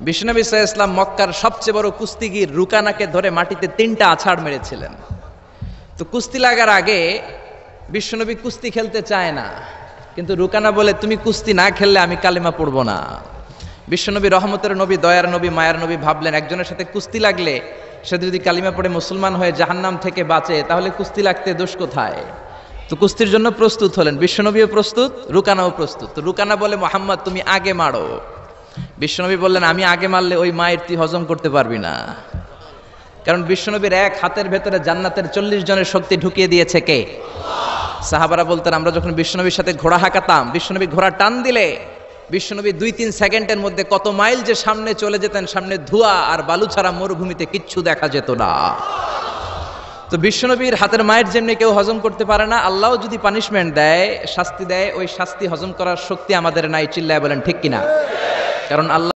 বিশ্বনবী সাল্লাল্লাহু আলাইহি ওয়াসাল্লাম মক্কার সবচেয়ে বড় কুস্তিগীর রুকানাকে ধরে মাটিতে 3টা আছাড় মেরেছিলেন। তো কুস্তি লাগার আগে বিশ্বনবী কুস্তি খেলতে চায় না, কিন্তু রুকানা বলে তুমি কুস্তি না খেললে আমি কালেমা পড়বো না। বিশ্বনবী রহমতের নবী, দয়ার নবী, মায়ার নবী ভাবলেন একজনের সাথে কুস্তি লাগলে সে যদি কালিমা পড়ে মুসলমান হয়ে জাহান্নাম থেকে বাঁচে তাহলে কুস্তি লাগতে দোষ কোথায়। তো কুস্তির জন্য প্রস্তুত হলেন, বিশ্বনবীও প্রস্তুত, রুকানাও প্রস্তুত। তো রুকানা বলে মোহাম্মদ তুমি আগে মারো। বিশ্বনবী বললেন আমি আগে মারলে ওই মায়ের তুই হজম করতে পারবি না, কারণ বিশ্বনবীর এক হাতের ভেতরে জান্নাতের 40 জনের শক্তি ঢুকিয়ে দিয়েছে কে? সাহাবারা বলতেন আমরা যখন বিশ্বনবীর সাথে ঘোড়া হাঁকাতাম, বিশ্বনবী ঘোড়া টান দিলে বিশ্বনবী 2-3 সেকেন্ডের মধ্যে কত মাইল যে সামনে চলে যেতেন, সামনে ধোঁয়া আর বালু ছাড়া মরুভূমিতে কিচ্ছু দেখা যেত না। তো বিশ্বনবীর হাতের মায়ের যেমনি কেউ হজম করতে পারে না, আল্লাহ যদি পানিশমেন্ট দেয়, শাস্তি দেয়, ওই শাস্তি হজম করার শক্তি আমাদের নাই। চিল্লায় বলেন ঠিক কিনা? কারণ আল্লাহ